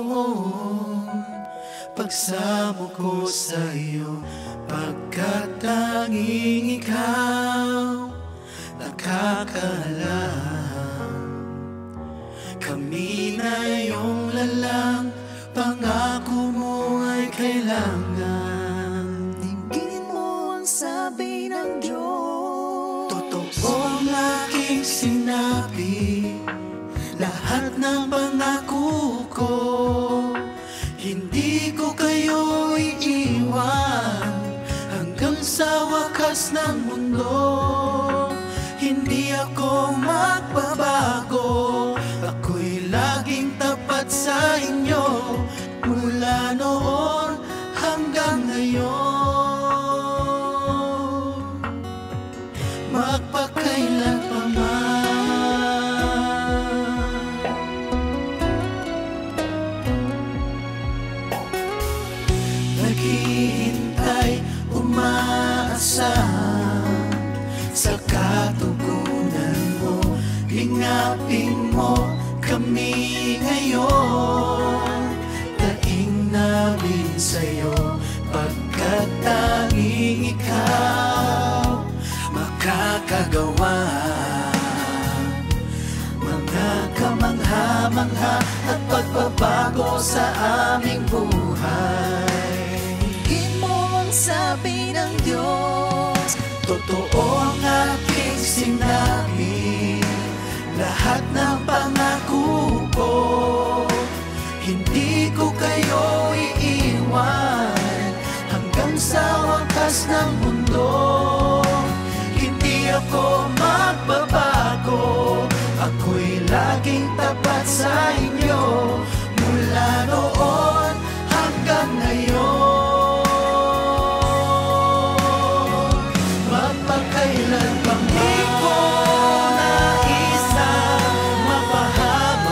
noon pagsamo ko sa'yo, pagkat tanging ikaw nakakaalam. Kami na iyong lalang, pangako mo ay kailangan. Tingin mo ang sabi ng Diyos, Totoo ang aking sinabi, lahat ng pangako ko. Hindi ko kayo iiwan hanggang sa wakas ng mundo. Hindi ako magbabago, ako'y laging tapat sa inyo, mula noon hanggang ngayon, magpakailan pa man. Naghihintay, umaasa sa katugunan mo, lingapin mo kami ngayon. Daing namin sa'yo, pagkat tanging ikaw makakagawa. Mga kamangha-mangha at pagbabago sa aming buhay. tingin mo ang sabi ng Diyos, Totoo ang aking sinabi, lahat ng pangako ko. Hindi ko kayo iiwan hanggang sa wakas ng mundo. Hindi ako magbabago, ako'y laging tapat sa inyo, mula noon hanggang ngayon. Magpakailan pa man. Di ko naisang mapahaba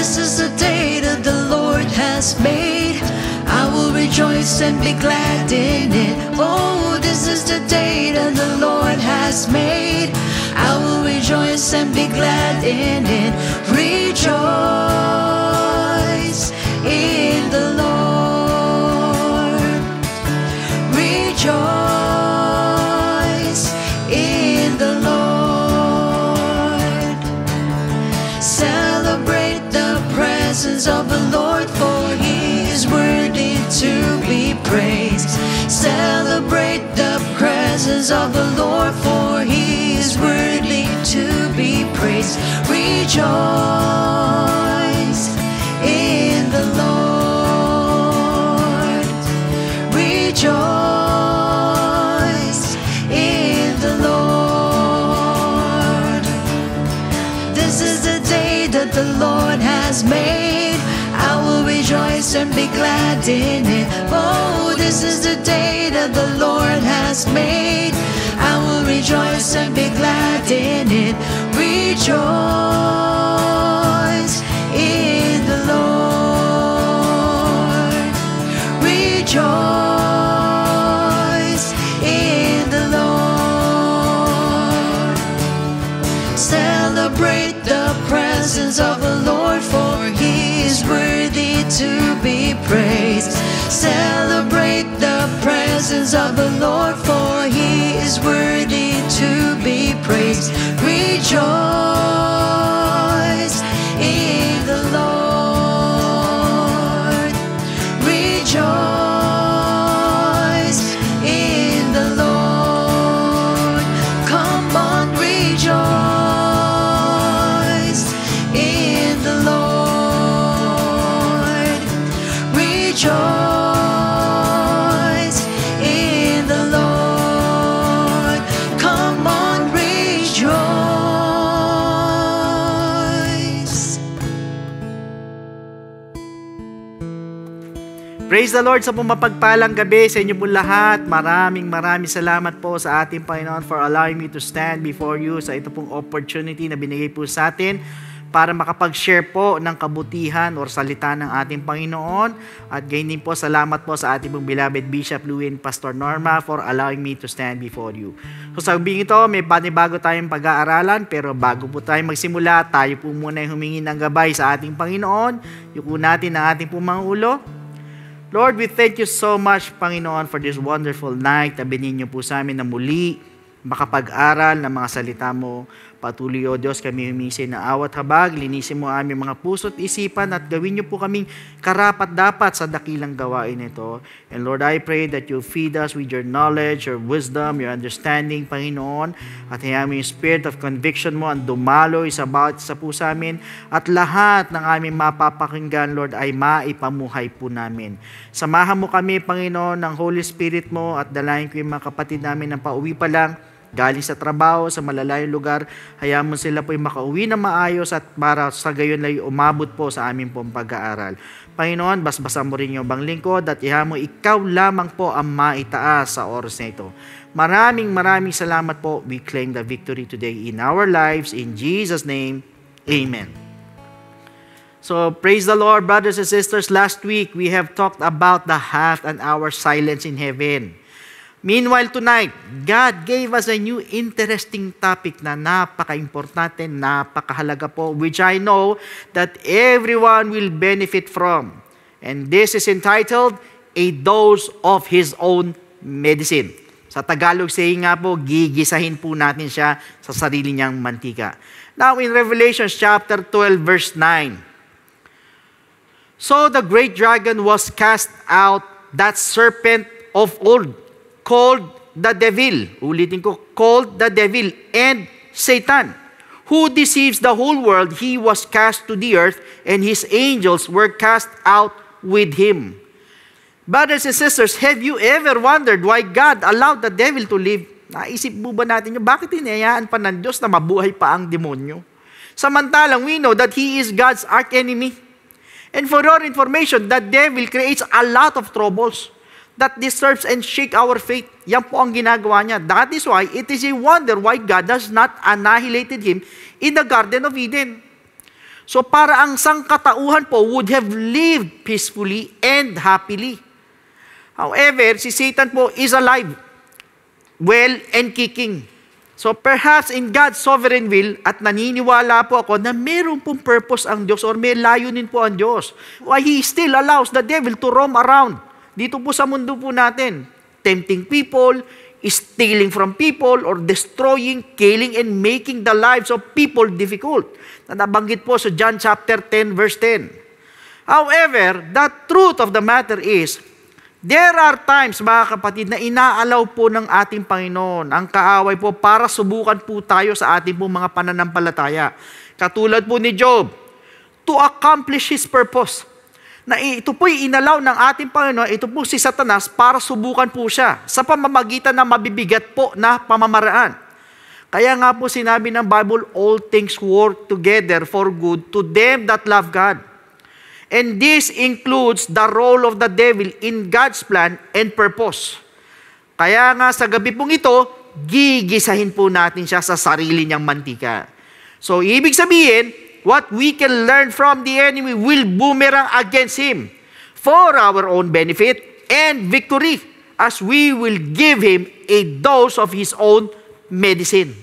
this is the day that the Lord has made. I will rejoice and be glad in it. Oh, this is the day that the Lord has made. I will rejoice and be glad in it. Rejoice in the Lord. Rejoice in the Lord. Celebrate the presence of the Lord, for He is worthy to be praised. Celebrate the presence of the Lord, for He is worthy to be praised. Rejoice in the Lord. Rejoice in the Lord. This is the day that the Lord has made. I will rejoice and be glad in it. Oh, this is the day that the Lord has made. I will rejoice and be glad in it. Rejoice in the Lord. Rejoice in the Lord. Celebrate the presence of the Lord, for He is worthy to be praised. Celebrate the presence of the Lord, for He is worthy to be praised. Rejoice in the Lord. Rejoice in the Lord. Come on, rejoice in the Lord. Rejoice in the Lord. Come on, rejoice. Praise the Lord sa pumapagpalang gabi sa inyo po lahat. Maraming salamat po sa ating Panginoon for allowing me to stand before you sa ito pong opportunity na binigay po sa atin para makapag-share po ng kabutihan or salita ng ating Panginoon. At gayon din po, salamat po sa ating pong beloved Bishop Louie and Pastor Norma for allowing me to stand before you. So sa gabing ito, may bago tayong pag-aaralan, pero bago po tayo magsimula, tayo po muna ay humingi ng gabay sa ating Panginoon. Yuko natin ang ating pong mga ulo. Lord, we thank you so much, Panginoon, for this wonderful night na bininyo po sa amin na muli makapag-aral ng mga salita mo. Patuloy, O Diyos, kami humingi na awat habag, linisin mo aming mga puso't isipan at gawin niyo po kaming karapat-dapat sa dakilang gawain ito. And Lord, I pray that you feed us with your knowledge, your wisdom, your understanding, Panginoon, at hayaan mo yung spirit of conviction mo ang dumaloy sa bawat isa po sa amin, at lahat ng aming mapapakinggan, Lord, ay maipamuhay po namin. Samahan mo kami, Panginoon, ng Holy Spirit mo, at dalayan ko yung mga kapatid namin ng pauwi pa lang, galing sa trabaho, sa malalayong lugar. Hayaan mo sila po'y makauwi na maayos at para sa gayon ay umabot po sa aming pong pag-aaral. Panginoon, basbasan mo rin yung bang lingkod at hayaan mo ikaw lamang po ang maitaas sa oras na ito. Maraming salamat po. We claim the victory today in our lives. In Jesus' name, Amen. So, praise the Lord, brothers and sisters. Last week, we have talked about the half an hour silence in heaven. Meanwhile, tonight, God gave us a new interesting topic na napaka-importante, napakahalaga po, which I know that everyone will benefit from. And this is entitled, A Dose of His Own Medicine. Sa Tagalog saying nga po, gigisahin po natin siya sa sarili niyang mantika. Now, in Revelation chapter 12, verse 9, so the great dragon was cast out, that serpent of old, called the devil, ulitin ko, called the devil and Satan, who deceives the whole world. He was cast to the earth, and his angels were cast out with him. Brothers and sisters, have you ever wondered why God allowed the devil to live? Naisip mo ba natin yun? Bakit hinayaan pa ng Diyos na mabuhay pa ang demonyo? Samantalang we know that he is God's arch-enemy. And for your information, the devil creates a lot of troubles that disturbs and shake our faith. Yan po ang ginagawa niya. That is why it is a wonder why God has not annihilated him in the Garden of Eden. So para ang sangkatauhan po would have lived peacefully and happily. However, si Satan po is alive, well and kicking. So perhaps in God's sovereign will, at naniniwala po ako na meron pong purpose ang Diyos or may layunin po ang Diyos. Why He still allows the devil to roam around dito po sa mundo po natin, tempting people, stealing from people, or destroying, killing, and making the lives of people difficult. Na nabanggit po sa John chapter 10 verse 10. However, the truth of the matter is, there are times, mga kapatid, na inaalaw po ng ating Panginoon ang kaaway po para subukan po tayo sa ating po mga pananampalataya. Katulad po ni Job, to accomplish His purpose. Na ito po'y inalaw ng ating Panginoon, ito po si Satanas para subukan po siya sa pamamagitan ng mabibigat po na pamamaraan. Kaya nga po sinabi ng Bible, all things work together for good to them that love God. And this includes the role of the devil in God's plan and purpose. Kaya nga sa gabi pong ito, gigisahin po natin siya sa sarili niyang mantika. So, ibig sabihin, what we can learn from the enemy will boomerang against him for our own benefit and victory as we will give him a dose of his own medicine.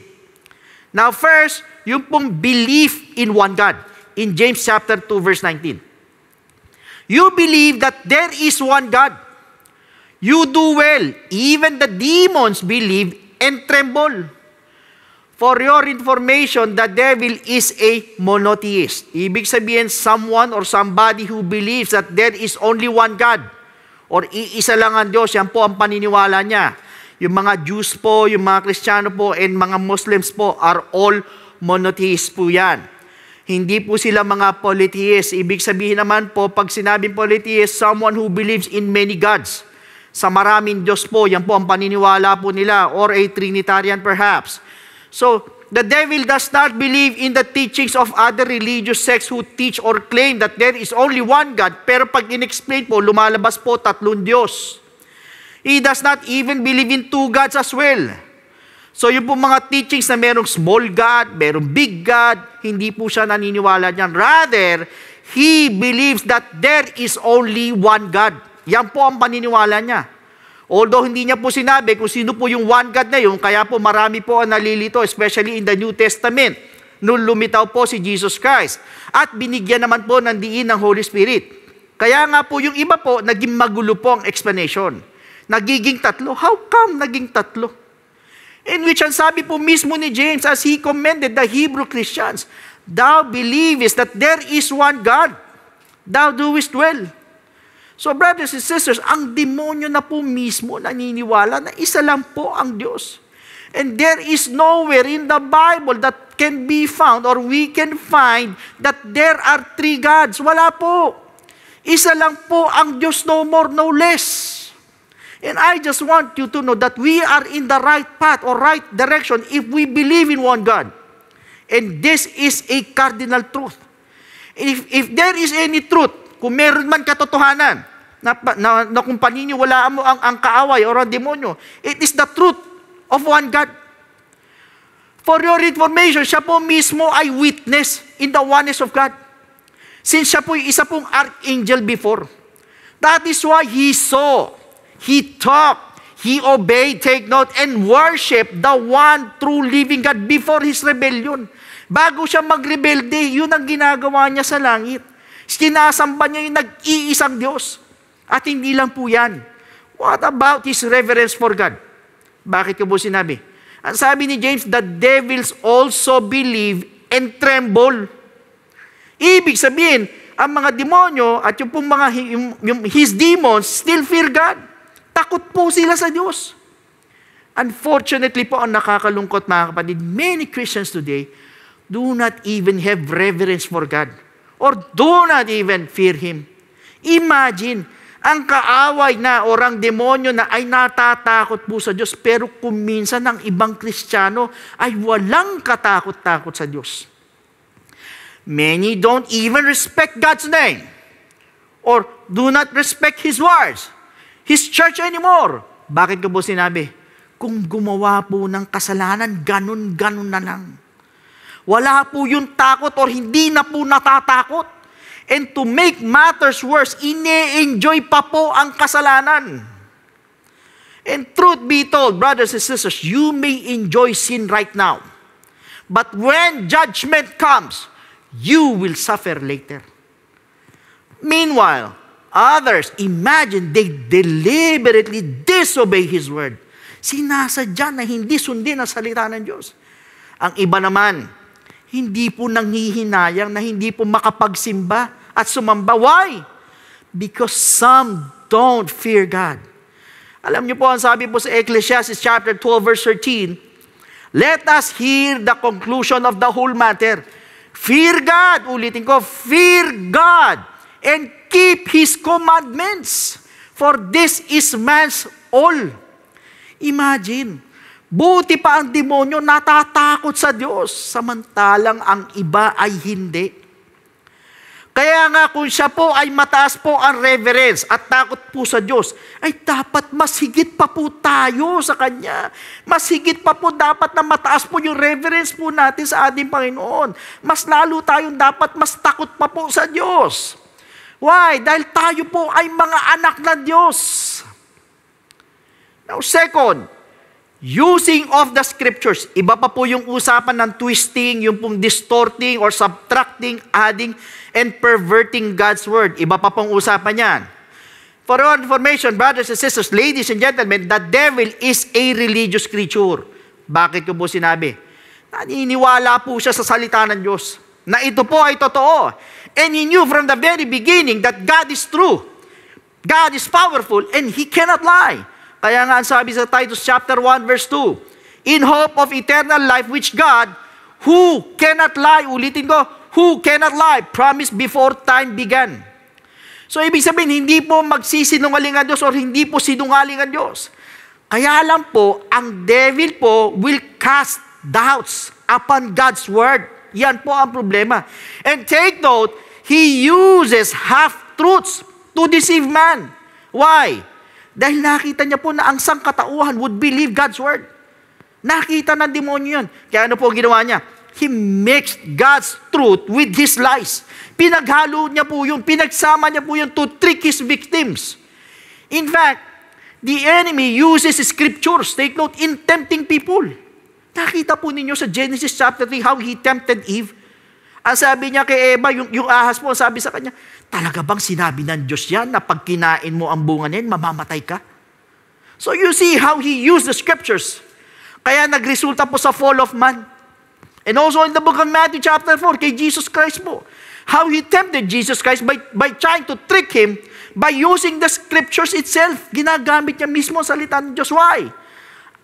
Now first, yung pong belief in one God. In James chapter 2 verse 19. You believe that there is one God. You do well. Even the demons believe and tremble. For your information, the devil is a monotheist. Ibig sabihin, someone or somebody who believes that there is only one God. Or iisa lang ang Diyos, yan po ang paniniwala niya. Yung mga Jews po, yung mga Kristiyano po, and mga Muslims po are all monotheists po yan. Hindi po sila mga polytheists. Ibig sabihin naman po, pag sinabing polytheist, someone who believes in many gods. Sa maraming Diyos po, yan po ang paniniwala po nila, or a Trinitarian perhaps. So, the devil does not believe in the teachings of other religious sects who teach or claim that there is only one God, pero pag in-explain po, lumalabas po 3 Diyos. He does not even believe in 2 gods as well. So yung po mga teachings na merong small God, merong big God, hindi po siya naniniwala niyan. Rather, he believes that there is only one God. Yan po ang paniniwala niya. Although hindi niya po sinabi kung sino po yung one God na yun, kaya po marami po ang nalilito, especially in the New Testament, nung lumitaw po si Jesus Christ. At binigyan naman po ng diin ng Holy Spirit. Kaya nga po yung iba po, naging magulo po ang explanation. Nagiging 3. How come naging 3? In which ang sabi po mismo ni James as he commended the Hebrew Christians, thou believest that there is one God, thou doest well. So brothers and sisters, ang demonyo na po mismo naniniwala na isa lang po ang Diyos. And there is nowhere in the Bible that can be found or we can find that there are 3 gods. Wala po. Isa lang po ang Diyos, no more, no less. And I just want you to know that we are in the right path or right direction if we believe in one God. And this is a cardinal truth. If there is any truth, kung meron man katotohanan, na kung paniniwalaan mo ang kaaway or ang demonyo, it is the truth of one God. For your information, siya po mismo ay witness in the oneness of God. Since siya po isa pong archangel before. That is why he saw, he talked, he obeyed, take note, and worshiped the one true living God before his rebellion. Bago siya magrebelde, yun ang ginagawa niya sa langit. Sinasamba niya yung nag-iisang Diyos. At hindi lang po yan. What about his reverence for God? Bakit ko po sinabi? Ang sabi ni James, the devils also believe and tremble. Ibig sabihin, ang mga demonyo at yung pong mga his demons still fear God. Takot po sila sa Diyos. Unfortunately po, ang nakakalungkot mga kapatid, many Christians today do not even have reverence for God or do not even fear Him. Imagine, ang kaaway na o ang demonyo na ay natatakot po sa Diyos, pero kung minsan ang ibang Kristiyano ay walang katakot-takot sa Diyos. Many don't even respect God's name or do not respect His words, His church anymore. Bakit ko po sinabi? Kung gumawa po ng kasalanan, ganun-ganun na lang. Wala po yung takot or hindi na po natatakot. And to make matters worse, ine-enjoy pa po ang kasalanan. And truth be told, brothers and sisters, you may enjoy sin right now. But when judgment comes, you will suffer later. Meanwhile, others, imagine they deliberately disobey His word. Sinasadya na hindi sundin ang salita ng Diyos. Ang iba naman, hindi po nanghihinayang na hindi po makapagsimba at sumamba. Why? Because some don't fear God. Alam niyo po, ang sabi po sa Ecclesiastes chapter 12 verse 13, let us hear the conclusion of the whole matter. Fear God, ulitin ko, fear God, and keep His commandments, for this is man's all. Imagine, buti pa ang demonyo natatakot sa Diyos, samantalang ang iba ay hindi. Kaya nga kung siya po ay mataas po ang reverence at takot po sa Diyos, ay dapat mas higit pa po tayo sa Kanya. Mas higit pa po dapat na mataas po yung reverence po natin sa ating Panginoon. Mas lalo tayong dapat mas takot pa po sa Diyos. Why? Dahil tayo po ay mga anak ng Diyos. Now second, using of the scriptures. Iba pa po yung usapan ng twisting, yung pong distorting or subtracting, adding, and perverting God's word. Iba pa pong usapan yan. For your information, brothers and sisters, ladies and gentlemen, the devil is a religious creature. Bakit ko po sinabi? Naniniwala po siya sa salita ng Diyos, na ito po ay totoo. And he knew from the very beginning that God is true. God is powerful and He cannot lie. Kaya nga ang sabi sa Titus chapter 1 verse 2, in hope of eternal life which God, who cannot lie, ulitin ko, who cannot lie, promised before time began. So ibig sabihin, hindi po magsisinungaling ang Diyos or hindi po sinungaling ang Diyos. Kaya lang po, ang devil po will cast doubts upon God's word. Yan po ang problema. And take note, he uses half-truths to deceive man. Why? Dahil nakita niya po na ang sangkatauhan would believe God's word. Nakita ng demonyo yun. Kaya ano po ang ginawa niya? He mixed God's truth with his lies. Pinaghalo niya po yun. Pinagsama niya po yun to trick his victims. In fact, the enemy uses scriptures, take note, in tempting people. Nakita po ninyo sa Genesis chapter 3 how he tempted Eve. Ang sabi niya kay Eva, yung ahas po, sabi sa kanya, talaga bang sinabi ng Diyos yan na pag kinain mo ang bunga niyan, mamamatay ka? So you see how he used the scriptures. Kaya nagresulta po sa fall of man. And also in the book of Matthew chapter 4, kay Jesus Christ po, how he tempted Jesus Christ by trying to trick him by using the scriptures itself. Ginagamit niya mismo ang salita ng Diyos. Why?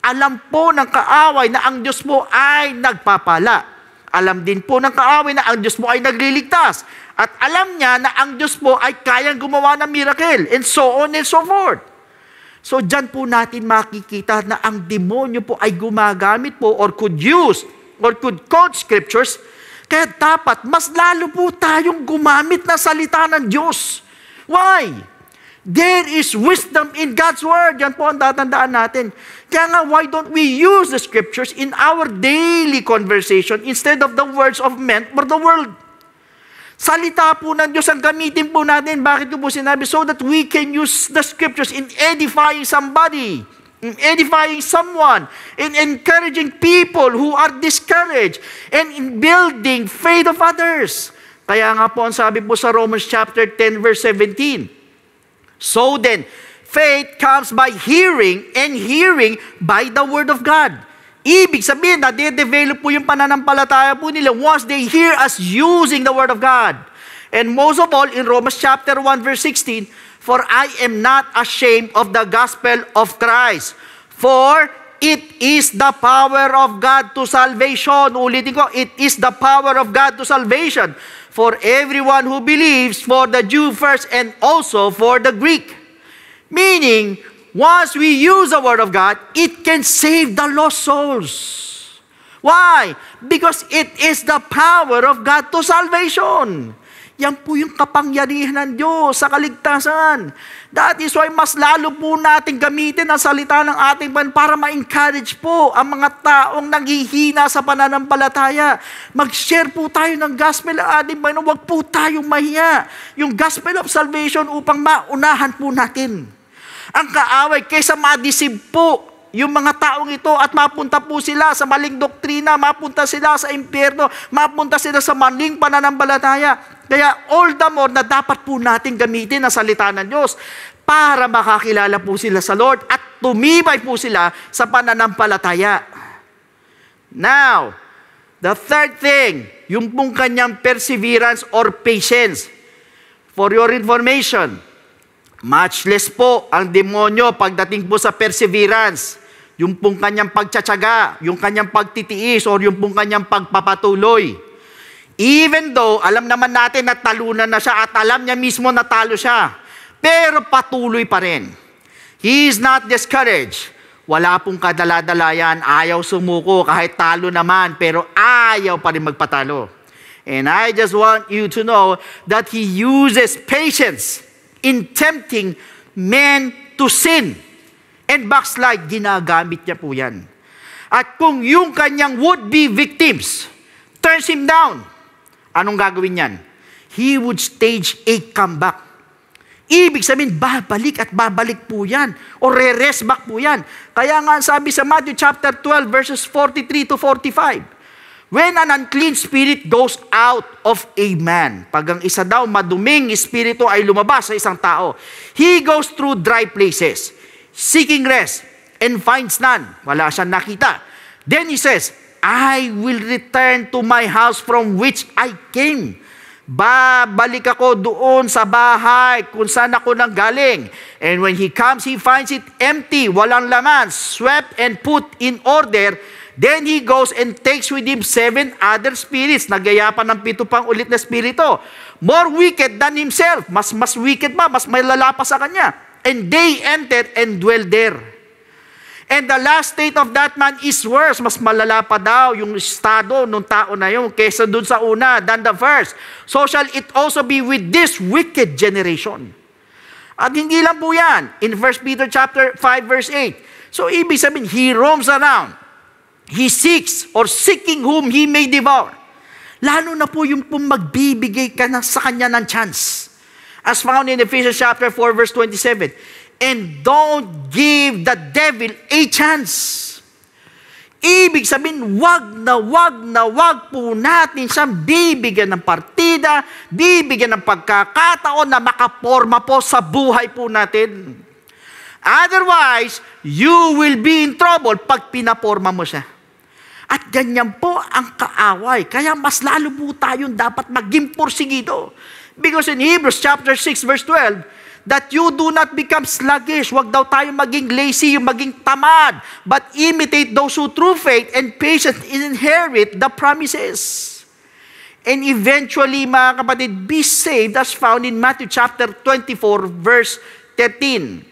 Alam po ng kaaway na ang Diyos po ay nagpapala. Alam din po ng kaaway na ang Diyos po ay nagliligtas. At alam niya na ang Diyos po ay kayang gumawa ng miracle. And so on and so forth. So dyan po natin makikita na ang demonyo po ay gumagamit po or could use or could quote scriptures. Kaya dapat mas lalo po tayong gumamit na salita ng Diyos. Why? There is wisdom in God's word. Yan po ang tatandaan natin. Kaya nga, why don't we use the scriptures in our daily conversation instead of the words of men or the world? Salita po ng Diyos ang gamitin po natin. Bakit ko po sinabi? So that we can use the scriptures in edifying somebody, in edifying someone, in encouraging people who are discouraged, and in building faith of others. Kaya nga po ang sabi po sa Romans chapter 10 verse 17, so then, faith comes by hearing, and hearing by the word of God. Ibig sabihin na de-develop po yung pananampalataya po nila once they hear us using the word of God. And most of all, in Romans chapter 1 verse 16, for I am not ashamed of the gospel of Christ, for it is the power of God to salvation. Ulitin ko, it is the power of God to salvation for everyone who believes, for the Jew first and also for the Greek. Meaning, once we use the word of God, it can save the lost souls. Why? Because it is the power of God to salvation. Yan po yung kapangyarihan ng Diyos sa kaligtasan. That is why mas lalo po natin gamitin ang salita ng ating Panginoon para ma-encourage po ang mga taong nanghihina sa pananampalataya. Mag-share po tayo ng gospel ng ating Panginoon. Huwag po tayong mahiya. Yung gospel of salvation upang maunahan po natin. Ang kaaway, kaysa ma-deceive po yung mga taong ito at mapunta po sila sa maling doktrina, mapunta sila sa impyerno, mapunta sila sa maling pananampalataya. Kaya all the more na dapat po natin gamitin ang salita ng Diyos para makakilala po sila sa Lord at tumibay po sila sa pananampalataya. Now, the third thing, yung pong kanyang perseverance or patience. For your information, much less po ang demonyo pagdating po sa perseverance. Yung pong kanyang pagtsatsaga, yung kanyang pagtitiis, or yung pong kanyang pagpapatuloy. Even though, alam naman natin na talunan na siya at alam niya mismo na talo siya, pero patuloy pa rin. He is not discouraged. Wala pong kadala-dalayan, ayaw sumuko kahit talo naman, pero ayaw pa rin magpatalo. And I just want you to know that he uses patience in tempting men to sin. And backslide, ginagamit niya po yan. At kung yung kanyang would-be victims turns him down, anong gagawin niyan? He would stage a comeback. Ibig sabihin, babalik at babalik po yan. O re-rest back po yan. Kaya nga sabi sa Matthew chapter 12 verses 43 to 45, when an unclean spirit goes out of a man, pag ang isa daw maduming espiritu ay lumabas sa isang tao, he goes through dry places, seeking rest, and finds none. Wala siyang nakita. Then he says, I will return to my house from which I came. Babalik ako doon sa bahay kung saan ako nanggaling. And when he comes, he finds it empty, walang laman, swept and put in order. Then he goes and takes with him 7 other spirits. Nagyayapan ng 7 pang ulit na spirito. More wicked than himself. Mas wicked ba? Mas may lala pa sa kanya. And they entered and dwell there. And the last state of that man is worse. Mas malala pa daw yung estado ng tao na yun kaysa dun sa una than the first. So shall it also be with this wicked generation. At hindi lang po yan. In 1 Peter chapter 5 verse 8. So ibig sabihin, he roams around. He seeks or seeking whom he may devour. Lalo na po yung magbibigay ka na sa kanya ng chance. As found in Ephesians chapter 4 verse 27. And don't give the devil a chance. Ibig sabihin, wag po natin siyang bibigyan ng partida, bibigyan ng pagkakataon na makaporma po sa buhay po natin. Otherwise, you will be in trouble pag pinaporma mo siya. At ganyan po ang kaaway. Kaya mas lalo po tayong dapat maging porsigido. Because in Hebrews chapter 6 verse 12, that you do not become sluggish. Huwag daw tayo maging lazy, maging tamad, but imitate those who through faith and patience inherit the promises. And eventually, mga kapatid, be saved as found in Matthew chapter 24 verse 13.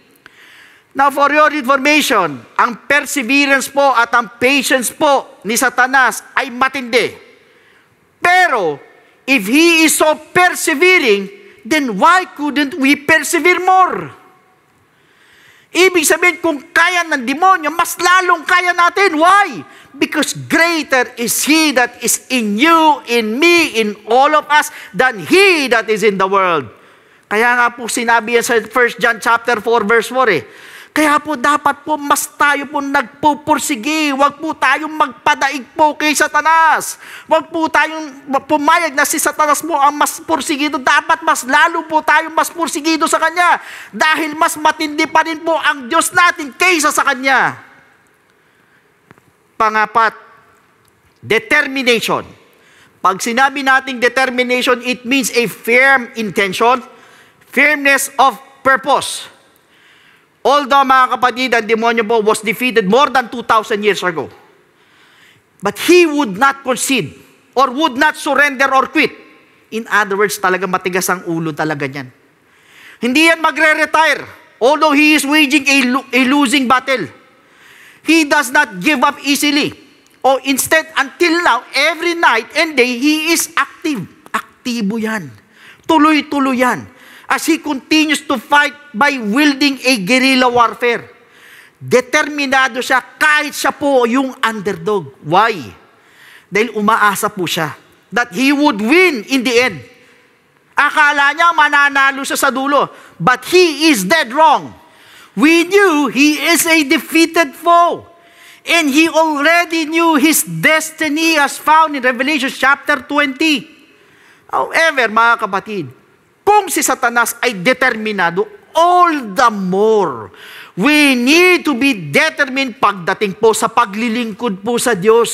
Now, for your information, ang perseverance po at ang patience po ni Satanas ay matindi. Pero, if he is so persevering, then why couldn't we persevere more? Ibig sabihin, kung kaya ng demonyo, mas lalong kaya natin. Why? Because greater is he that is in you, in me, in all of us, than he that is in the world. Kaya nga po sinabi yan sa 1 John chapter 4 verse 4 eh. Kaya po dapat po mas tayo po nagpupursigi. Huwag po tayong magpadaig po kay Satanas. Huwag po tayong pumayag na si Satanas mo ang mas pursigido. Dapat mas lalo po tayong mas pursigido sa Kanya. Dahil mas matindi pa rin po ang Diyos natin kaysa sa Kanya. Pangapat, determination. Pag sinabi nating determination, it means a firm intention, firmness of purpose. Although, mga kapatid, ang demonyo po was defeated more than 2,000 years ago. But he would not concede or would not surrender or quit. In other words, talaga matigas ang ulo talaga niyan. Hindi yan magre-retire, although he is waging a losing battle. He does not give up easily. O instead, until now, every night and day, he is active. Aktibo yan. Tuloy-tuloy yan. As he continues to fight by wielding a guerrilla warfare. Determinado siya kahit siya po yung underdog. Why? Dahil umaasa po siya that he would win in the end. Akala niya mananalo siya sa dulo. But he is dead wrong. We knew he is a defeated foe. And he already knew his destiny as found in Revelation chapter 20. However, mga kapatid, kung si Satanas ay determinado, all the more, we need to be determined pagdating po sa paglilingkod po sa Diyos.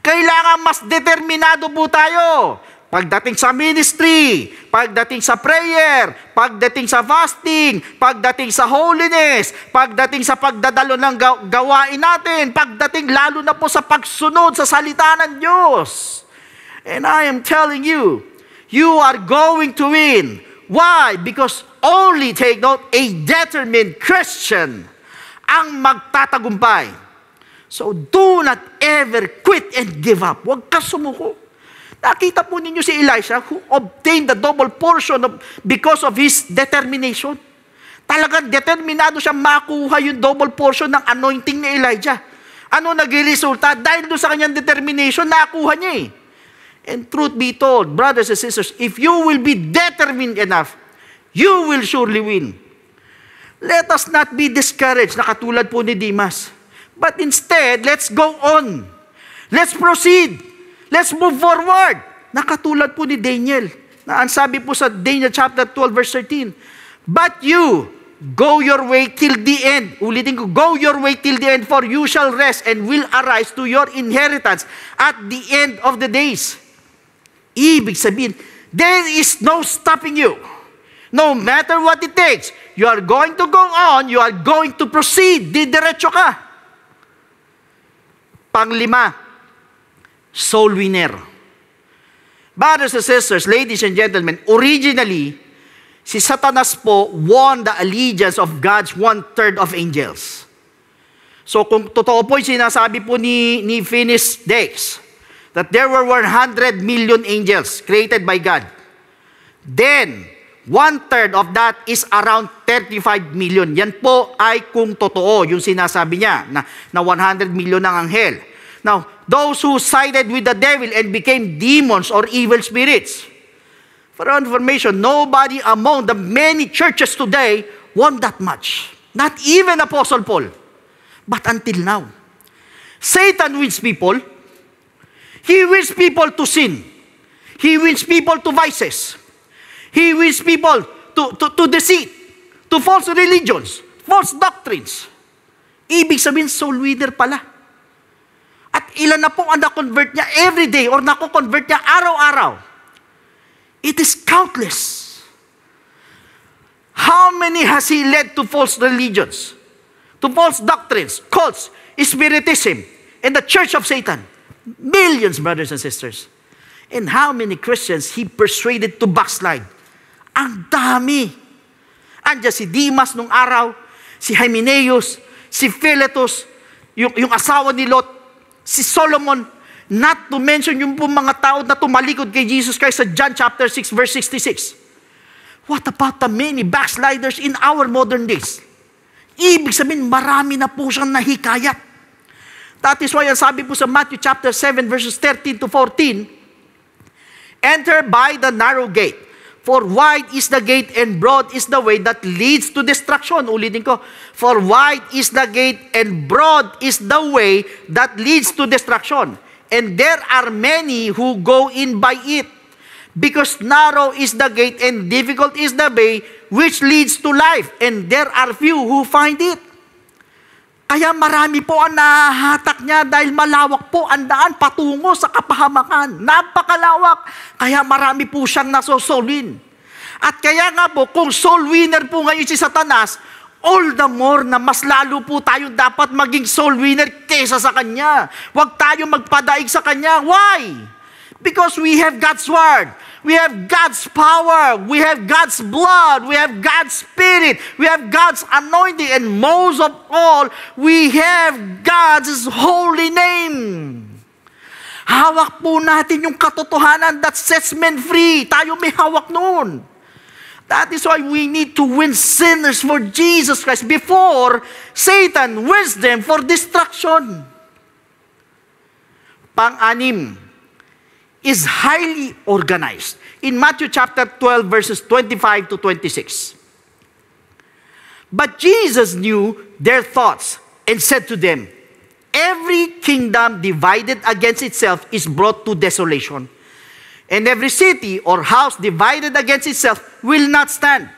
Kailangan mas determinado po tayo. Pagdating sa ministry, pagdating sa prayer, pagdating sa fasting, pagdating sa holiness, pagdating sa pagdadalo ng gawain natin, pagdating lalo na po sa pagsunod sa salita ng Diyos. And I am telling you, you are going to win. Why? Because only, take note, a determined Christian ang magtatagumpay. So do not ever quit and give up. Huwag ka sumuko. Nakita po ninyo si Elisha who obtained the double portion because of his determination. Talagang determinado siya makuha yung double portion ng anointing ni Elijah. Ano naging resulta? Dahil doon sa kanyang determination, nakuha niya eh. And truth be told, brothers and sisters, if you will be determined enough, you will surely win. Let us not be discouraged na katulad po ni Demas. But instead, let's go on. Let's proceed. Let's move forward. Nakatulad po ni Daniel. Na ang sabi po sa Daniel chapter 12 verse 13. But you, go your way till the end. Ulitin ko, go your way till the end, for you shall rest and will arise to your inheritance at the end of the days. Ibig sabihin, there is no stopping you. No matter what it takes, you are going to go on, you are going to proceed. Didiretso ka. Panglima, soul winner. Brothers and sisters, ladies and gentlemen, originally, si Satanas po won the allegiance of God's 1/3 of angels. So kung totoo po yung sinasabi po ni Finis Dix, that there were 100 million angels created by God. Then, 1/3 of that is around 35 million. Yan po ay kung totoo yung sinasabi niya na 100 million ng anghel. Now, those who sided with the devil and became demons or evil spirits. For our information, nobody among the many churches today won that much. Not even Apostle Paul. But until now, Satan wins people. He wins people to sin. He wins people to vices. He wins people to deceit, to false religions, false doctrines. Ibig sabihin, soul winner pala. At ilan na po ang na-convert niya every day or na-convert niya araw-araw. It is countless. How many has he led to false religions, to false doctrines, cults, spiritism, and the church of Satan? Millions, brothers and sisters. And how many Christians he persuaded to backslide? Ang dami. Andiyan si Demas nung araw, si Hymenaeus, si Philetus, yung asawa ni Lot, si Solomon, not to mention yung mga tao na tumalikod kay Jesus Christ sa John chapter 6 verse 66. What about the many backsliders in our modern days? Ibig sabihin, marami na po siyang nahikayat. That is why ang sabi po sa Matthew chapter 7 verses 13 to 14, enter by the narrow gate, for wide is the gate and broad is the way that leads to destruction. Ulitin ko, for wide is the gate and broad is the way that leads to destruction. And there are many who go in by it, because narrow is the gate and difficult is the way which leads to life, and there are few who find it. Kaya marami po ang nahahatak niya dahil malawak po ang daan patungo sa kapahamakan. Napakalawak. Kaya marami po siyang nasosolwin. At kaya nga po, kung soul winner po ngayon si Satanas, all the more na mas lalo po tayo dapat maging soul winner kesa sa kanya. Huwag tayo magpadaig sa kanya. Why? Because we have God's Word. We have God's power. We have God's blood. We have God's Spirit. We have God's anointing. And most of all, we have God's holy name. Hawak po natin yung katotohanan that sets men free. Tayo may hawak noon. That is why we need to win sinners for Jesus Christ before Satan wins them for destruction. Pang-anim is highly organized. In Matthew chapter 12, verses 25 to 26. But Jesus knew their thoughts and said to them, every kingdom divided against itself is brought to desolation. And every city or house divided against itself will not stand.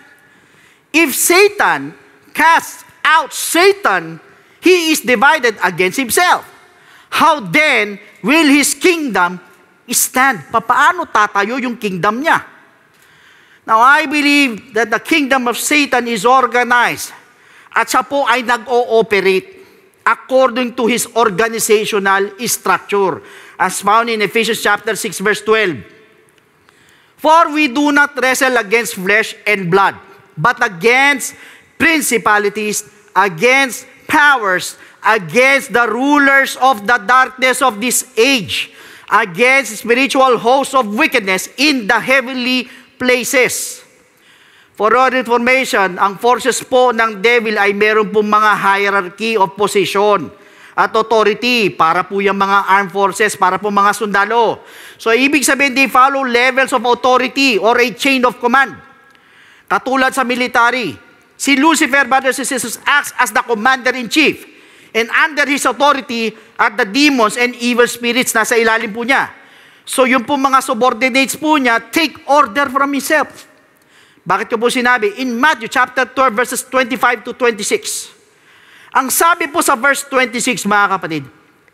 If Satan casts out Satan, he is divided against himself. How then will his kingdom stand? Paano tatayo yung kingdom niya? Now, I believe that the kingdom of Satan is organized at siya po ay nag-ooperate according to his organizational structure as found in Ephesians chapter 6 verse 12. For we do not wrestle against flesh and blood, but against principalities, against powers, against the rulers of the darkness of this age, against spiritual hosts of wickedness in the heavenly places. For your information, ang forces po ng devil ay meron pong mga hierarchy of position at authority para po yung mga armed forces, para po mga sundalo. So, ibig sabihin, they follow levels of authority or a chain of command. Katulad sa military, si Lucifer, brothers and sisters, acts as the commander-in-chief. And under his authority are the demons and evil spirits nasa ilalim po niya. So yung po mga subordinates po niya take order from himself. Bakit ko po sinabi? In Matthew chapter 12 verses 25 to 26. Ang sabi po sa verse 26 mga kapatid,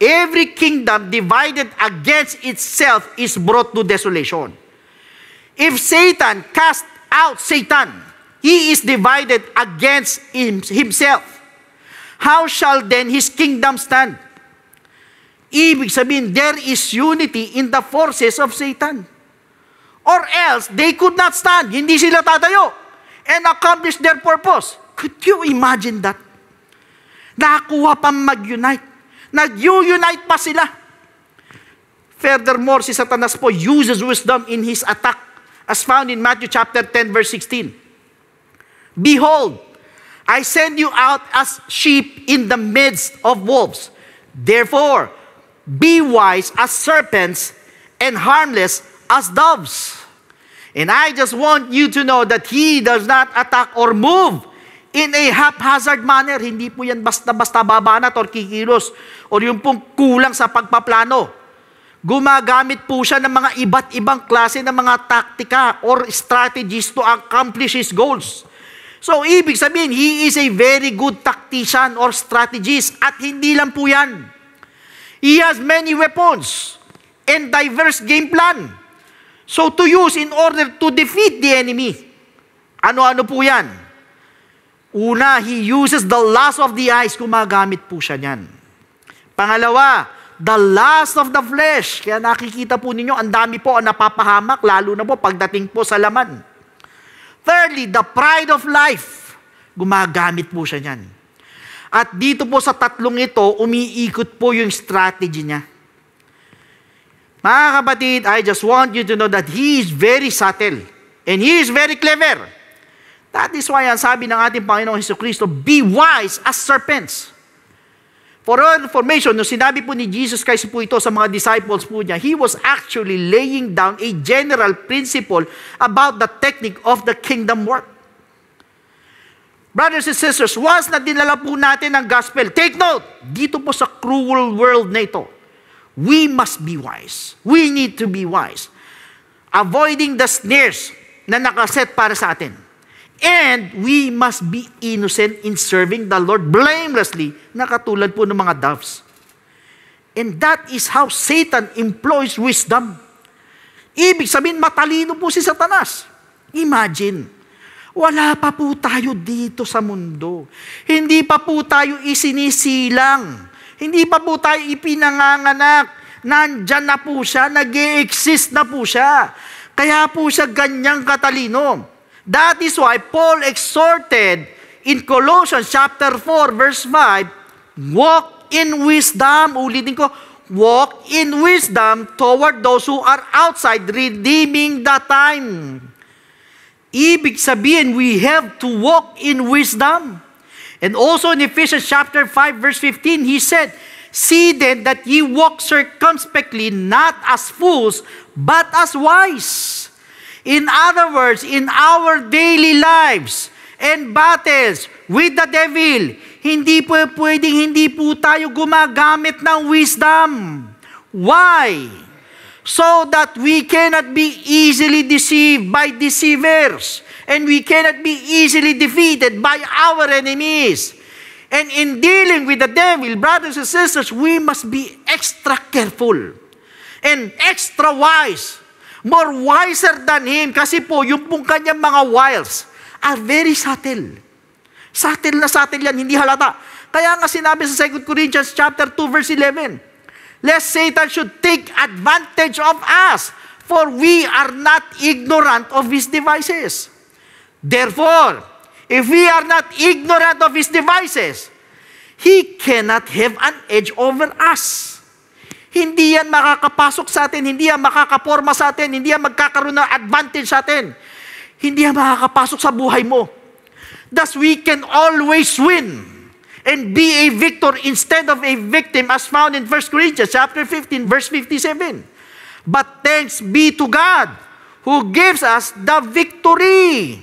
every kingdom divided against itself is brought to desolation. If Satan cast out Satan, he is divided against himself. How shall then his kingdom stand? Ibig sabihin, there is unity in the forces of Satan. Or else, they could not stand. Hindi sila tatayo and accomplish their purpose. Could you imagine that? Nakakuha pa mag-unite. Nag-unite pa sila. Furthermore, si Satanas po uses wisdom in his attack as found in Matthew chapter 10 verse 16. Behold, I send you out as sheep in the midst of wolves. Therefore, be wise as serpents and harmless as doves. And I just want you to know that he does not attack or move in a haphazard manner. Hindi po yan basta-basta babanat or kikilos or yung pong kulang sa pagpaplano. Gumagamit po siya ng mga iba't ibang klase ng mga taktika or strategies to accomplish his goals. So, ibig sabihin, he is a very good tactician or strategist. At hindi lang po yan. He has many weapons and diverse game plan. So, to use in order to defeat the enemy. Ano-ano po yan? Una, he uses the lust of the eyes. Gumagamit po siya niyan. Pangalawa, the lust of the flesh. Kaya nakikita po ninyo, ang dami po ang napapahamak, lalo na po pagdating po sa laman. Thirdly, the pride of life. Gumagamit po siya niyan. At dito po sa tatlong ito, umiikot po yung strategy niya. Mga kapatid, I just want you to know that he is very subtle and he is very clever. That is why ang sabi ng ating Panginoong Jesucristo, be wise as serpents. For your information, nung sinabi po ni Jesus Christ po ito sa mga disciples po niya, He was actually laying down a general principle about the technique of the kingdom work. Brothers and sisters, once na dinala po natin ang gospel, take note, dito po sa cruel world na ito, we must be wise. We need to be wise. Avoiding the snares na nakaset para sa atin. And we must be innocent in serving the Lord blamelessly, na katulad po ng mga doves. And that is how Satan employs wisdom. Ibig sabihin, matalino po si Satanas. Imagine, wala pa po tayo dito sa mundo. Hindi pa po tayo isinisilang. Hindi pa po tayo ipinanganganak. Nandyan na po siya, nag-i-exist na po siya. Kaya po siya ganyang katalino. That is why Paul exhorted in Colossians chapter 4 verse 5, walk in wisdom. Ulitin ko, walk in wisdom toward those who are outside, redeeming the time. Ibig sabihin, we have to walk in wisdom. And also in Ephesians chapter 5 verse 15, he said, see then that ye walk circumspectly, not as fools, but as wise. In other words, in our daily lives and battles with the devil, hindi po pwedeng hindi po tayo gumagamit ng wisdom. Why? So that we cannot be easily deceived by deceivers. And we cannot be easily defeated by our enemies. And in dealing with the devil, brothers and sisters, we must be extra careful and extra wise. More wiser than him. Kasi po, yung pong kanyang mga wiles are very subtle. Subtle na subtle yan, hindi halata. Kaya nga sinabi sa 2 Corinthians chapter 2 verse 11, lest Satan should take advantage of us, for we are not ignorant of his devices. Therefore, if we are not ignorant of his devices, he cannot have an edge over us. Hindi yan makakapasok sa atin, hindi yan makakaporma sa atin, hindi yan magkakaroon ng advantage sa atin. Hindi yan makakapasok sa buhay mo. Thus, we can always win and be a victor instead of a victim, as found in 1 Corinthians chapter 15, verse 57. But thanks be to God who gives us the victory.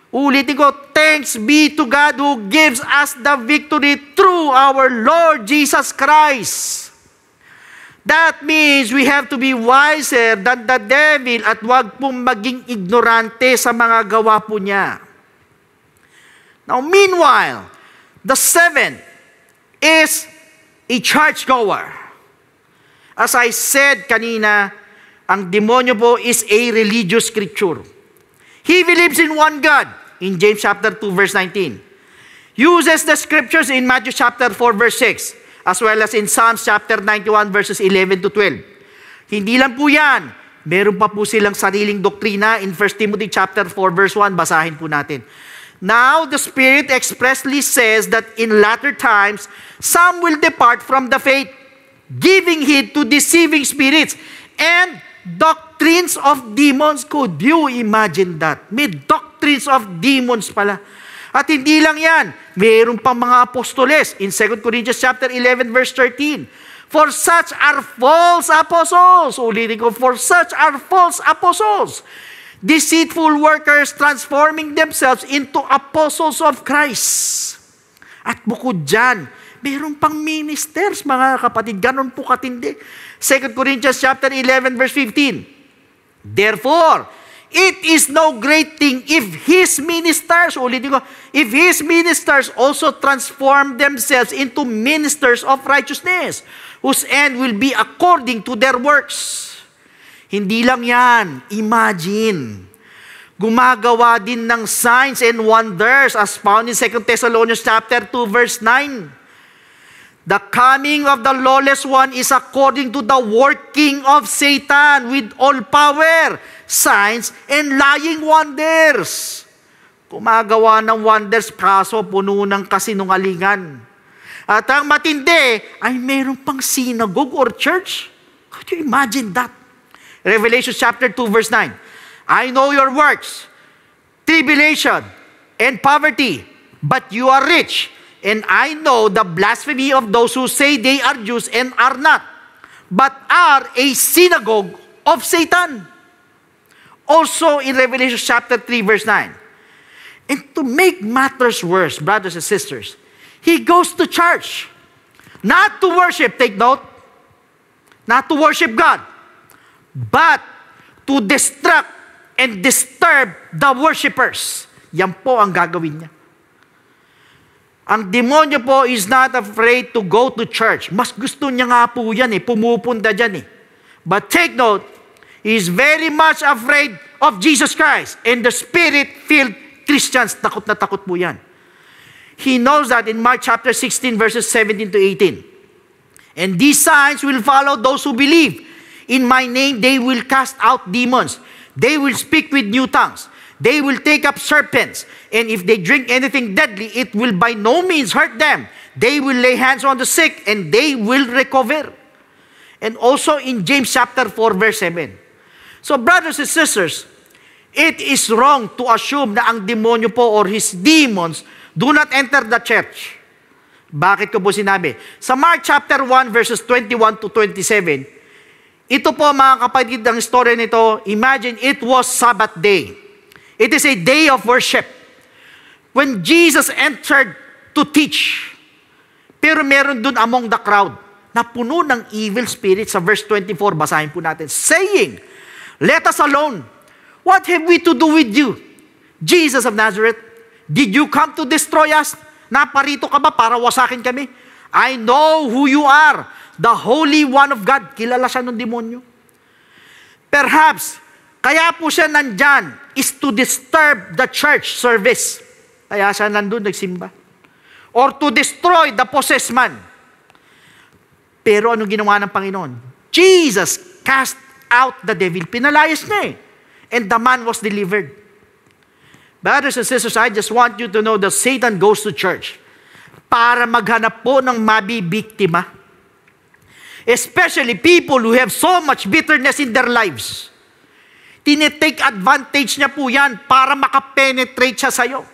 Ulitin ko, thanks be to God who gives us the victory through our Lord Jesus Christ. That means we have to be wiser than the devil at wag pong maging ignorante sa mga gawa po niya. Now, meanwhile, the seventh is a churchgoer. As I said kanina, ang demonyo po is a religious creature. He believes in one God, in James chapter 2 verse 19. Uses the scriptures in Matthew chapter 4 verse 6, as well as in Psalms chapter 91 verses 11 to 12. Hindi lang po yan. Meron pa po silang sariling doktrina in 1 Timothy chapter 4 verse 1. Basahin po natin. Now the Spirit expressly says that in latter times, some will depart from the faith, giving heed to deceiving spirits and doctrines of demons. Could you imagine that? May doctrines of demons pala. At hindi lang yan, mayroon pang mga apostoles in 2 Corinthians chapter 11 verse 13. For such are false apostles. Ulitin ko, for such are false apostles. Deceitful workers transforming themselves into apostles of Christ. At bukod dyan, mayroon pang ministers, mga kapatid. Ganon po katindi. 2 Corinthians chapter 11 verse 15. Therefore, it is no great thing if his ministers, ulitin ko, if his ministers also transform themselves into ministers of righteousness, whose end will be according to their works. Hindi lang yan. Imagine. Gumagawa din ng signs and wonders as found in 2 Thessalonians chapter 2 verse 9. The coming of the lawless one is according to the working of Satan with all power, signs, and lying wonders. Gumagawa ng wonders, kaso puno ng kasinungalingan. At ang matindi ay mayroon pang synagogue or church. Could you imagine that? Revelation chapter 2 verse 9. I know your works, tribulation, and poverty, but you are rich, and I know the blasphemy of those who say they are Jews and are not, but are a synagogue of Satan. Also in Revelation chapter 3 verse 9. And to make matters worse, brothers and sisters, he goes to church, not to worship, take note, not to worship God, but to distract and disturb the worshipers. Yan po ang gagawin niya. Ang demonyo po is not afraid to go to church. Mas gusto niya nga po yan pumupunta dyan But take note, he is very much afraid of Jesus Christ and the Spirit-filled Christians. Takot na takot po yan. He knows that in Mark chapter 16 verses 17 to 18. And these signs will follow those who believe. In my name, they will cast out demons. They will speak with new tongues. They will take up serpents. And if they drink anything deadly, it will by no means hurt them. They will lay hands on the sick and they will recover. And also in James chapter 4, verse 7. So brothers and sisters, it is wrong to assume na ang demonyo po or his demons do not enter the church. Bakit ko po sinabi? Sa Mark chapter 1 verses 21 to 27, ito po mga kapatid, ang story nito, imagine it was Sabbath day. It is a day of worship. When Jesus entered to teach, pero meron dun among the crowd na puno ng evil spirit sa verse 24, basahin po natin, saying, "Let us alone. What have we to do with you, Jesus of Nazareth? Did you come to destroy us? Naparito ka ba para wasakin kami? I know who you are, the Holy One of God." Kilala siya ng demonyo. Perhaps, kaya po siya nandyan is to disturb the church service. Kaya siya nandun nagsimba. Or to destroy the possessed man. Pero ano ginawa ng Panginoon? Jesus cast out the devil. Pinalayas niya eh. And the man was delivered. Brothers and sisters, I just want you to know that Satan goes to church para maghanap po ng mabibiktima. Especially people who have so much bitterness in their lives. Tinitake advantage niya po yan para makapenetrate siya sa'yo.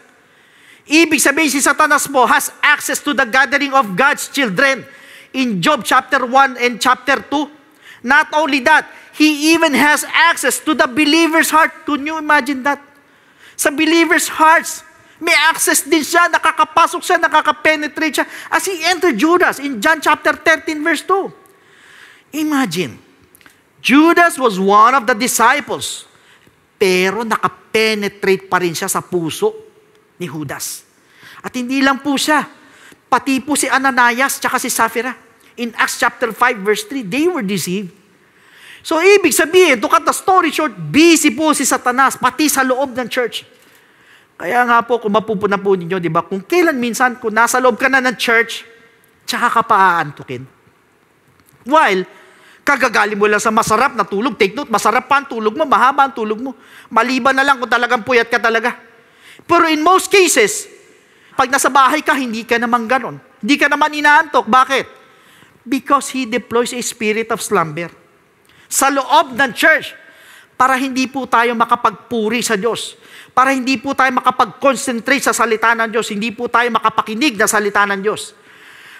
Ibig sabihin si Satanas po has access to the gathering of God's children. In Job chapter 1 and chapter 2. Not only that, he even has access to the believer's heart. Can you imagine that? Sa believer's hearts, may access din siya, nakakapasok siya, nakakapenetrate siya. As he entered Judas in John chapter 13 verse 2. Imagine, Judas was one of the disciples, pero nakapenetrate pa rin siya sa puso ni Judas. At hindi lang po siya, pati po si Ananias tsaka si Sapphira. In Acts chapter 5 verse 3, they were deceived. So, ibig sabihin, to cut the story short, busy po si Satanas, pati sa loob ng church. Kaya nga po, kung mapupuna po ninyo, di ba, kung kailan minsan, kung nasa loob ka na ng church, tsaka ka pa aantukin. While, kagagali mo lang sa masarap na tulog, take note, masarap pa ang tulog mo, mahaba ang tulog mo. Maliban na lang kung talagang puyat ka talaga. Pero in most cases, pag nasa bahay ka, hindi ka naman ganon. Hindi ka naman inaantok. Bakit? Because he deploys a spirit of slumber sa loob ng church para hindi po tayo makapagpuri sa Diyos. Para hindi po tayo makapag-concentrate sa salita ng Diyos. Hindi po tayo makapakinig na salita ng Diyos.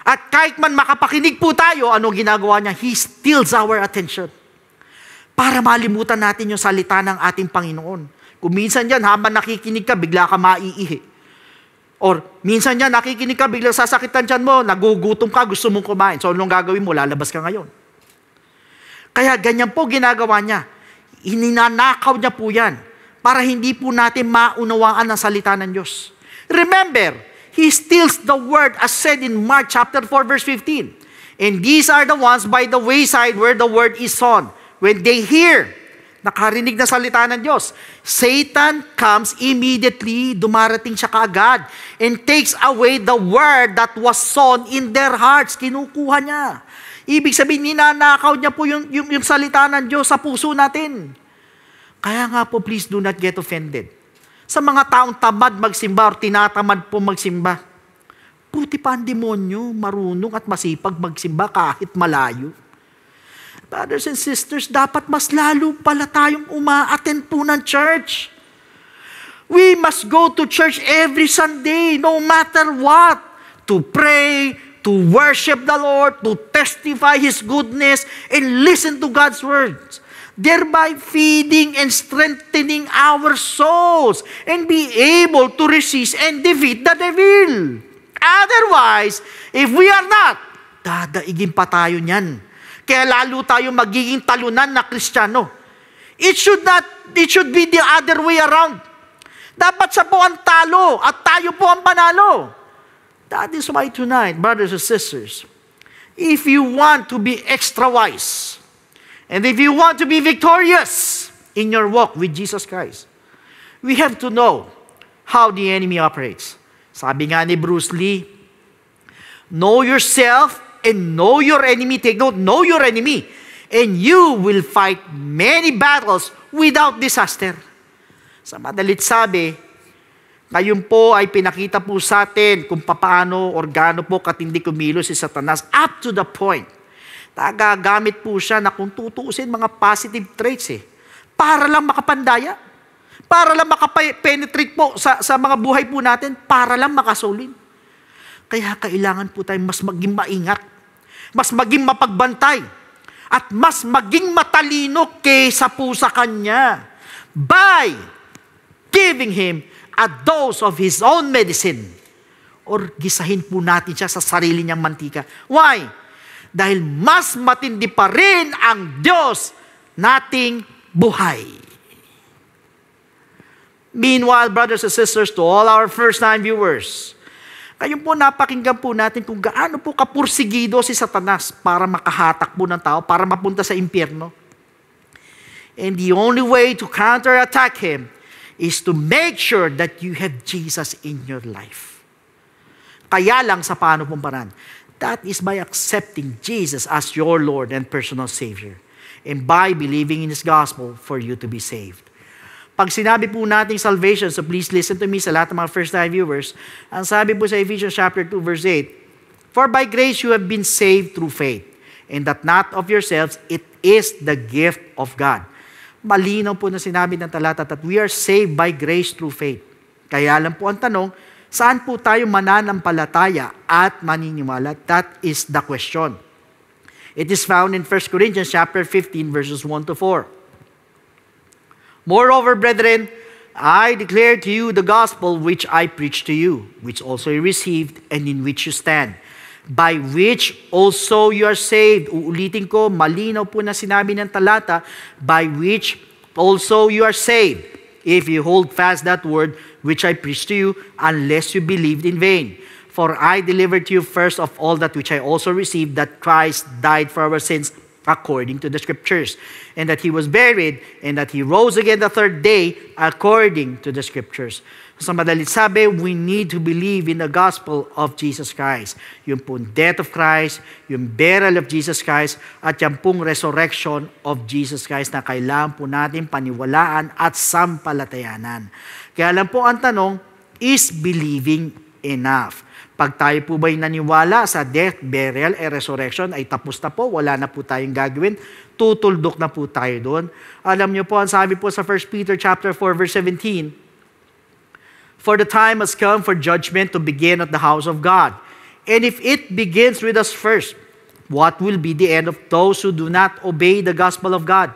At kahit man makapakinig po tayo, ano ginagawa niya? He steals our attention. Para malimutan natin yung salita ng ating Panginoon. Kung minsan yan, habang nakikinig ka, bigla ka maiihi. Or minsan yan, nakikinig ka, bigla sasakitan dyan mo, nagugutom ka, gusto mong kumain. So anong gagawin mo? Lalabas ka ngayon. Kaya ganyan po ginagawa niya. Ininanakaw niya po yan para hindi po natin maunawaan ang salita ng Diyos. Remember, he steals the word as said in Mark chapter 4 verse 15. And these are the ones by the wayside where the word is sown. When they hear, nakarinig na salita ng Diyos, Satan comes immediately, dumarating siya kaagad, and takes away the word that was sown in their hearts. Kinukuha niya. Ibig sabihin, ninanakaw niya po yung salita ng Diyos sa puso natin. Kaya nga po, please do not get offended. Sa mga taong tamad magsimba o tinatamad po magsimba, buti pa ang demonyo, marunong at masipag magsimba kahit malayo. Brothers and sisters, dapat mas lalo pala tayong uma-attend po ng church. We must go to church every Sunday, no matter what, to pray, to worship the Lord, to testify His goodness, and listen to God's words, thereby feeding and strengthening our souls, and be able to resist and defeat the devil. Otherwise, if we are not, dadaigin pa tayo niyan. Kaya lalo tayo magiging talunan na Kristiyano. It should be the other way around. Dapat siya po ang talo at tayo po ang panalo. That is why tonight, brothers and sisters, if you want to be extra wise, and if you want to be victorious in your walk with Jesus Christ, we have to know how the enemy operates. Sabi nga ni Bruce Lee, know yourself and know your enemy. Take note, know your enemy. And you will fight many battles without disaster. Sa madalit sabi, ngayon po ay pinakita po sa atin kung paano or gaano po katindi kumilos si Satanas up to the point. Nagagamit po siya na kung tutuusin mga positive traits para lang makapandaya. Para lang makapenetrate po sa mga buhay po natin, para lang makasolin. Kaya kailangan po tayo mas maging maingat, mas maging mapagbantay, at mas maging matalino kaysa po sa Kanya by giving Him a dose of His own medicine. Or gisahin po natin siya sa sarili niyang mantika. Why? Dahil mas matindi pa rin ang Diyos nating buhay. Meanwhile, brothers and sisters, to all our first-time viewers, kayo po napakinggan po natin kung gaano po kapursigido si Satanas para makahatak po ng tao, para mapunta sa impyerno. And the only way to counterattack him is to make sure that you have Jesus in your life. Kaya lang sa paano pong paraan? That is by accepting Jesus as your Lord and personal Savior, and by believing in His gospel for you to be saved. Pag sinabi po nating salvation, so please listen to me sa lahat ng mga first-time viewers, ang sabi po sa Ephesians chapter 2 verse 8, "For by grace you have been saved through faith, and that not of yourselves, it is the gift of God." Malinaw po na sinabi ng talata that we are saved by grace through faith. Kaya lang po ang tanong, saan po tayo mananampalataya at maniniwala? That is the question. It is found in 1 Corinthians chapter 15 verses 1 to 4. "Moreover, brethren, I declare to you the gospel which I preached to you, which also you received, and in which you stand, by which also you are saved." Uulitin ko, malinaw po na sinabi ng talata, by which also you are saved, if you hold fast that word which I preached to you, unless you believed in vain. For I delivered to you first of all that which I also received, that Christ died for our sins according to the Scriptures, and that He was buried, and that He rose again the third day according to the Scriptures. Sa madalit sabi, we need to believe in the gospel of Jesus Christ. Yung pong death of Christ, yung burial of Jesus Christ, at yung pong resurrection of Jesus Christ na kailangan po natin paniwalaan at sampalatayanan. Kaya lang po ang tanong, is believing enough? Pag tayo po ba'y naniwala sa death, burial, and resurrection, ay tapos na po, wala na po tayong gagawin, tutuldok na po tayo doon. Alam niyo po, ang sabi po sa 1 Peter chapter 4, verse 17, "For the time has come for judgment to begin at the house of God. And if it begins with us first, what will be the end of those who do not obey the gospel of God?"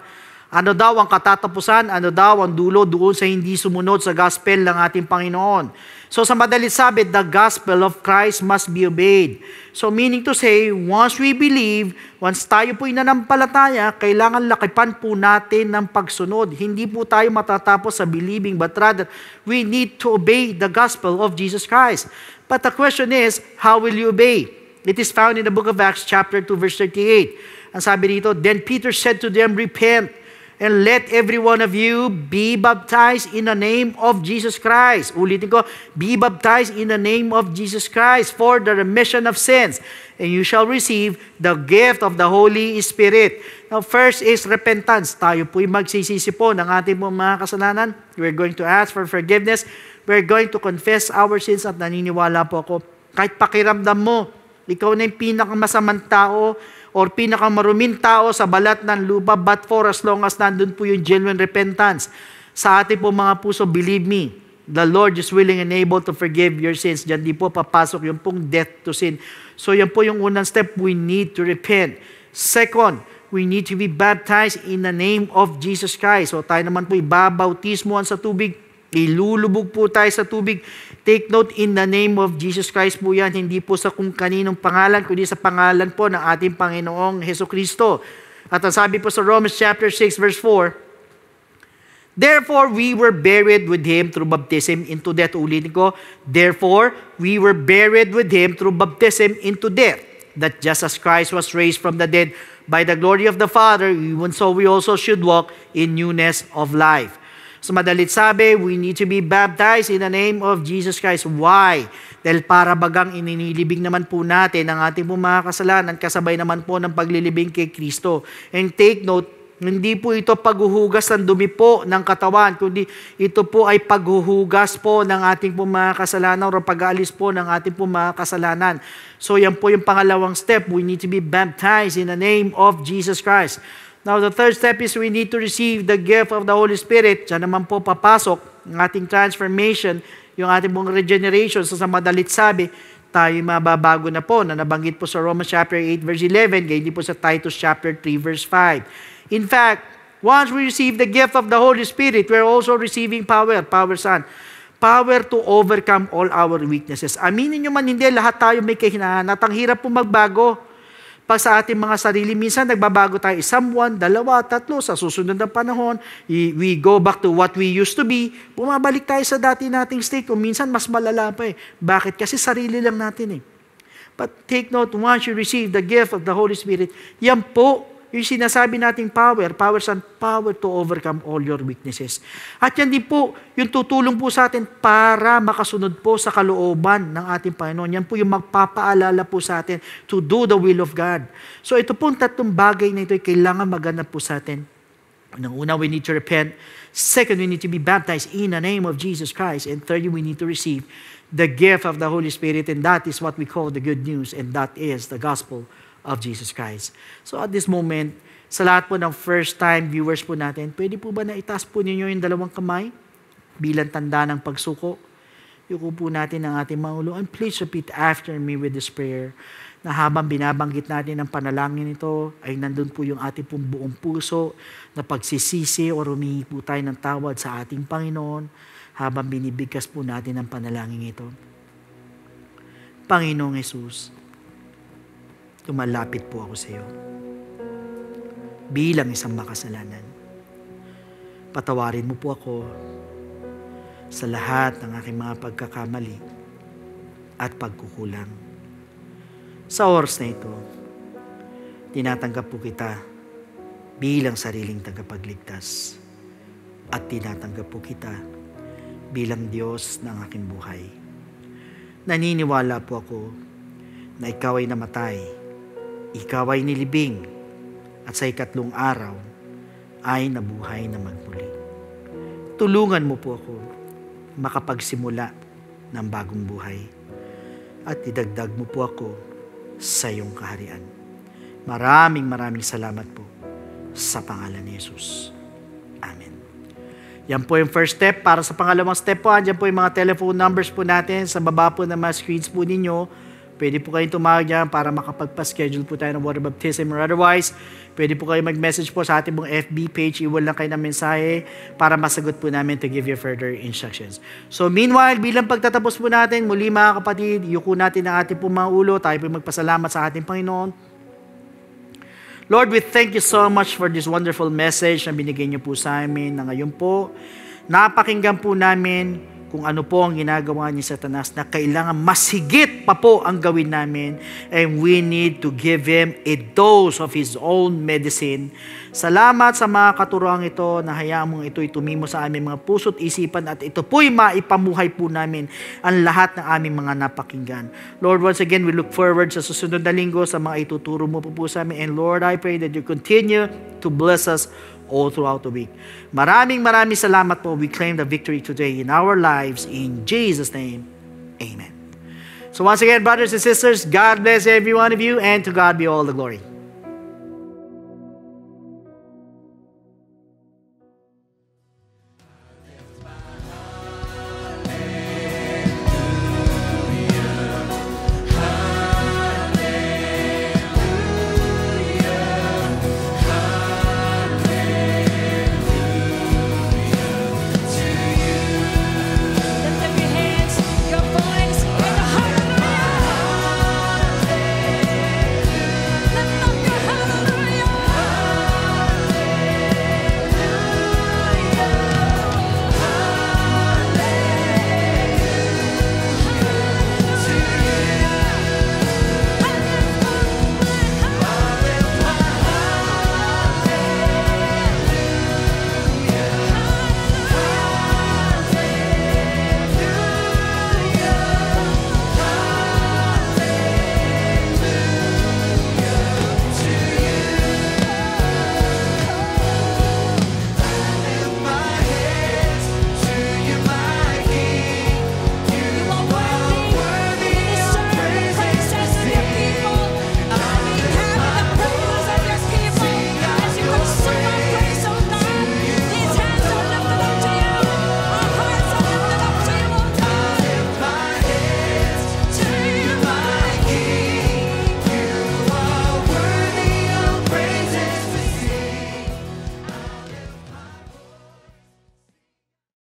Ano daw ang katatapusan? Ano daw ang dulo doon sa hindi sumunod sa gospel ng ating Panginoon? So sa madalit sabi, the gospel of Christ must be obeyed. So meaning to say, once we believe, once tayo po'y nanampalataya, kailangan lakipan po natin ng pagsunod. Hindi po tayo matatapos sa believing, but rather, we need to obey the gospel of Jesus Christ. But the question is, how will you obey? It is found in the book of Acts chapter 2 verse 38. Ang sabi dito, "Then Peter said to them, Repent, and let every one of you be baptized in the name of Jesus Christ." Ulitin ko, be baptized in the name of Jesus Christ for the remission of sins, and you shall receive the gift of the Holy Spirit. Now, first is repentance. Tayo po'y magsisisi po ng ating mga kasalanan. We're going to ask for forgiveness. We're going to confess our sins, at naniniwala po ako, kahit pakiramdam mo, ikaw na yung pinakamasamang tao, or pinakamaruming tao sa balat ng lupa, but for as long as nandun po yung genuine repentance sa ating po mga puso, believe me, the Lord is willing and able to forgive your sins. Diyan di po papasok yung pong death to sin. So yan po yung unang step, we need to repent. Second, we need to be baptized in the name of Jesus Christ. So tayo naman po ibabautismoan sa tubig, ilulubog po tayo sa tubig. Take note, in the name of Jesus Christ po yan, hindi po sa kung kaninong pangalan, kundi sa pangalan po ng ating Panginoong Hesukristo. At ang sabi po sa Romans chapter 6 verse 4, "Therefore we were buried with Him through baptism into death." Ulitin ko, "Therefore we were buried with Him through baptism into death, that just as Christ was raised from the dead by the glory of the Father, even so we also should walk in newness of life." So madalit sabi, we need to be baptized in the name of Jesus Christ. Why? Dahil para bagang ininilibing naman po natin ang ating po mga kasalanan, kasabay naman po ng paglilibing kay Kristo. And take note, hindi po ito paghuhugas ng dumi po ng katawan, kundi ito po ay paghuhugas po ng ating po mga kasalanan o pag-aalis po ng ating po mga kasalanan. So yan po yung pangalawang step. We need to be baptized in the name of Jesus Christ. Now, the third step is we need to receive the gift of the Holy Spirit. Diyan naman po papasok ang ating transformation, yung ating pong regeneration. So, sa madalit sabi, tayo mababago na po na nabanggit po sa Romans chapter 8 verse 11, ganyan din po sa Titus chapter 3 verse 5. In fact, once we receive the gift of the Holy Spirit, we're also receiving power. Power saan? Power to overcome all our weaknesses. Aminin nyo man hindi, lahat tayo may kahinaan at ang hirap po magbago. Pag sa ating mga sarili, minsan nagbabago tayo isang buwan, dalawa, tatlo, sa susunod na panahon, we go back to what we used to be, bumabalik tayo sa dati nating state, o minsan mas malala pa eh. Bakit? Kasi sarili lang natin eh. But take note, once you receive the gift of the Holy Spirit, yan po, yung sinasabi nating power and power to overcome all your weaknesses. At yan din po, yung tutulong po sa atin para makasunod po sa kalooban ng ating Panginoon. Yan po yung magpapaalala po sa atin to do the will of God. So ito pong tatlong bagay na ito ay kailangan maganap po sa atin. Una, we need to repent. Second, we need to be baptized in the name of Jesus Christ. And third, we need to receive the gift of the Holy Spirit. And that is what we call the good news. And that is the gospel of Jesus Christ. So at this moment, sa lahat po ng first-time viewers po natin, pwede po ba na itaas po ninyo yung dalawang kamay bilang tanda ng pagsuko? Yuko po natin ang ating mga ulo. And please repeat after me with this prayer na habang binabanggit natin ang panalangin ito, ay nandun po yung ating pong buong puso na pagsisisi o humingi po tayo ng tawad sa ating Panginoon habang binibigkas po natin ang panalangin ito. Panginoong Jesus, tumalapit po ako sa iyo bilang isang makasalanan. Patawarin mo po ako sa lahat ng aking mga pagkakamali at pagkukulang. Sa oras na ito, tinatanggap po kita bilang sariling tagapagligtas at tinatanggap po kita bilang Diyos ng aking buhay. Naniniwala po ako na ikaw ay namatay, ikaw ay nilibing, at sa ikatlong araw ay nabuhay na magmuli. Tulungan mo po ako makapagsimula ng bagong buhay at idagdag mo po ako sa iyong kaharian. Maraming salamat po sa pangalan ni Jesus. Amen. Yan po yung first step. Para sa pangalawang step po, andyan po yung mga telephone numbers po natin sa baba po ng mga screens po ninyo. Pwede po kayong tumawag dyan para makapagpa-schedule po tayo ng water baptism or otherwise. Pwede po kayo mag-message po sa ating pong FB page. Iwan lang kayo ng mensahe para masagot po namin to give you further instructions. So meanwhile, bilang pagtatapos po natin, muli mga kapatid, yuko natin ang ating pong mga ulo. Tayo po magpasalamat sa ating Panginoon. Lord, we thank you so much for this wonderful message na binigay niyo po sa amin na ngayon po. Napakinggan po namin kung ano po ang ginagawa ni Satanas na kailangan mas higit pa po ang gawin namin, and we need to give him a dose of his own medicine. Salamat sa mga katuroang ito na hayaan mong ito'y tumimo sa aming mga puso't isipan at ito po'y maipamuhay po namin ang lahat ng aming mga napakinggan. Lord, once again, we look forward sa susunod na linggo sa mga ituturo mo po sa amin, and Lord, I pray that you continue to bless us all throughout the week. Maraming salamat po. We claim the victory today in our lives. In Jesus' name, amen. So once again, brothers and sisters, God bless every one of you, and to God be all the glory.